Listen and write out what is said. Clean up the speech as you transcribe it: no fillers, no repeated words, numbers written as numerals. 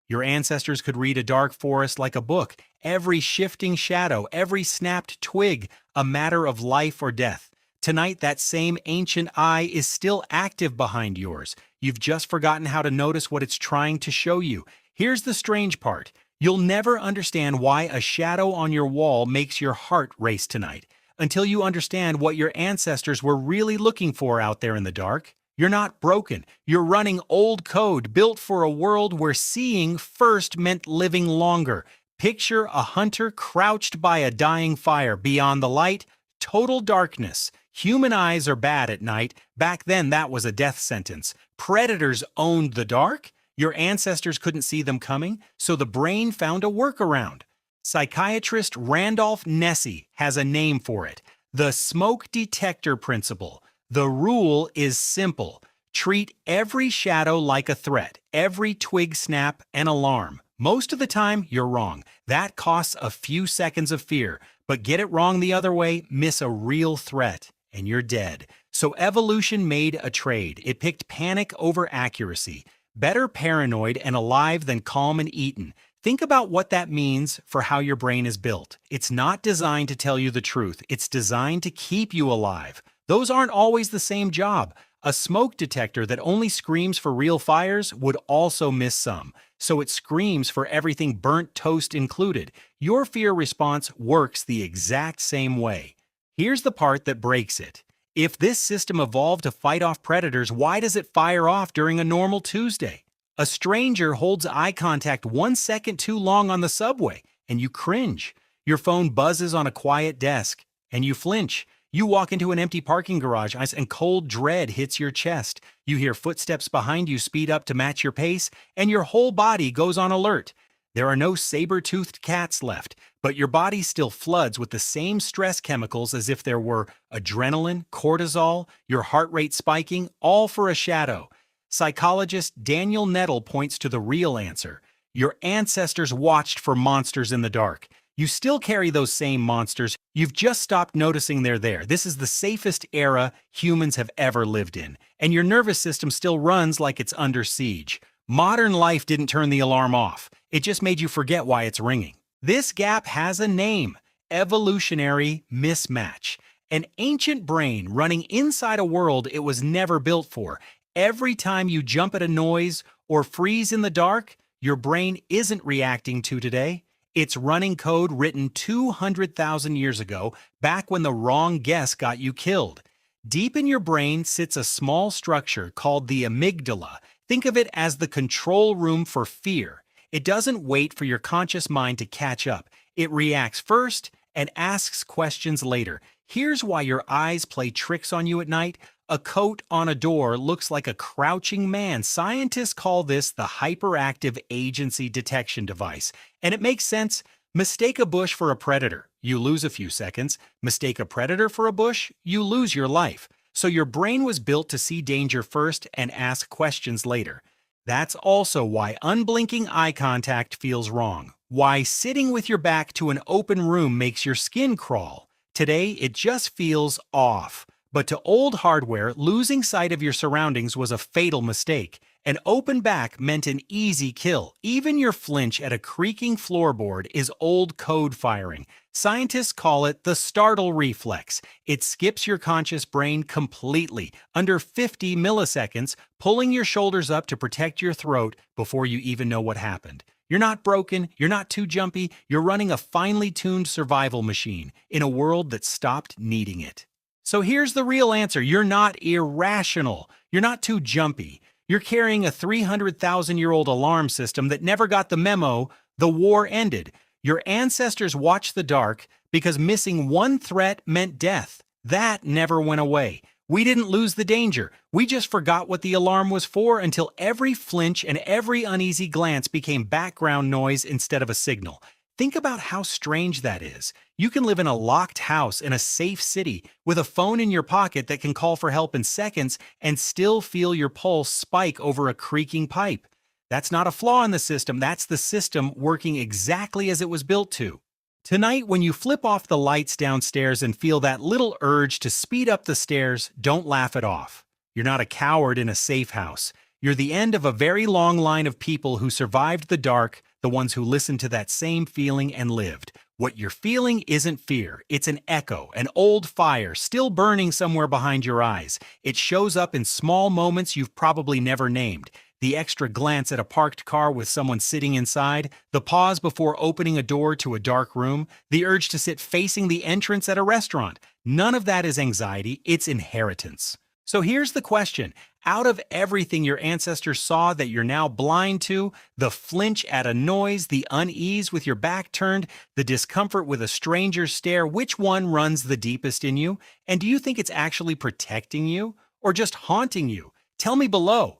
Your ancestors could read a dark forest like a book, every shifting shadow, every snapped twig, a matter of life or death. Tonight, that same ancient eye is still active behind yours. You've just forgotten how to notice what it's trying to show you. Here's the strange part. You'll never understand why a shadow on your wall makes your heart race tonight, until you understand what your ancestors were really looking for out there in the dark. You're not broken. You're running old code built for a world where seeing first meant living longer. Picture a hunter crouched by a dying fire. Beyond the light, total darkness. Human eyes are bad at night. Back then, that was a death sentence. Predators owned the dark. Your ancestors couldn't see them coming, so the brain found a workaround. Psychiatrist Randolph Nesse has a name for it: the smoke detector principle. The rule is simple. Treat every shadow like a threat, every twig snap an alarm. Most of the time, you're wrong. That costs a few seconds of fear. But get it wrong the other way, miss a real threat, and you're dead. So evolution made a trade. It picked panic over accuracy. Better paranoid and alive than calm and eaten. Think about what that means for how your brain is built. It's not designed to tell you the truth. It's designed to keep you alive. Those aren't always the same job. A smoke detector that only screams for real fires would also miss some. So it screams for everything burnt toast included. Your fear response works the exact same way. Here's the part that breaks it. If this system evolved to fight off predators, why does it fire off during a normal Tuesday? A stranger holds eye contact 1 second too long on the subway, and you cringe. Your phone buzzes on a quiet desk, and you flinch. You walk into an empty parking garage and cold dread hits your chest. You hear footsteps behind you speed up to match your pace, and your whole body goes on alert. There are no saber-toothed cats left, but your body still floods with the same stress chemicals as if there were adrenaline, cortisol, your heart rate spiking, all for a shadow. Psychologist Daniel Nettle points to the real answer. Your ancestors watched for monsters in the dark. You still carry those same monsters. You've just stopped noticing they're there. This is the safest era humans have ever lived in, and your nervous system still runs like it's under siege. Modern life didn't turn the alarm off. It just made you forget why it's ringing. This gap has a name: evolutionary mismatch. An ancient brain running inside a world it was never built for. Every time you jump at a noise or freeze in the dark, your brain isn't reacting to today. It's running code written 200,000 years ago, back when the wrong guess got you killed. Deep in your brain sits a small structure called the amygdala. Think of it as the control room for fear. It doesn't wait for your conscious mind to catch up. It reacts first and asks questions later. Here's why your eyes play tricks on you at night. A coat on a door looks like a crouching man. Scientists call this the hyperactive agency detection device. And it makes sense. Mistake a bush for a predator, you lose a few seconds. Mistake a predator for a bush, you lose your life. So your brain was built to see danger first and ask questions later. That's also why unblinking eye contact feels wrong. Why sitting with your back to an open room makes your skin crawl. Today, it just feels off. But to old hardware, losing sight of your surroundings was a fatal mistake. An open back meant an easy kill. Even your flinch at a creaking floorboard is old code firing. Scientists call it the startle reflex. It skips your conscious brain completely, under 50 milliseconds, pulling your shoulders up to protect your throat before you even know what happened. You're not broken, you're not too jumpy, you're running a finely tuned survival machine in a world that stopped needing it. So here's the real answer. You're not irrational. You're not too jumpy. You're carrying a 300,000-year-old alarm system that never got the memo. The war ended. Your ancestors watched the dark because missing one threat meant death. That never went away. We didn't lose the danger. We just forgot what the alarm was for until every flinch and every uneasy glance became background noise instead of a signal. Think about how strange that is. You can live in a locked house in a safe city with a phone in your pocket that can call for help in seconds and still feel your pulse spike over a creaking pipe. That's not a flaw in the system, that's the system working exactly as it was built to. Tonight, when you flip off the lights downstairs and feel that little urge to speed up the stairs, don't laugh it off. You're not a coward in a safe house. You're the end of a very long line of people who survived the dark, the ones who listened to that same feeling and lived. What you're feeling isn't fear, it's an echo, an old fire still burning somewhere behind your eyes. It shows up in small moments you've probably never named. The extra glance at a parked car with someone sitting inside, the pause before opening a door to a dark room, the urge to sit facing the entrance at a restaurant. None of that is anxiety, it's inheritance. So here's the question. Out of everything your ancestors saw that you're now blind to, the flinch at a noise, the unease with your back turned, the discomfort with a stranger's stare, which one runs the deepest in you? And do you think it's actually protecting you or just haunting you? Tell me below.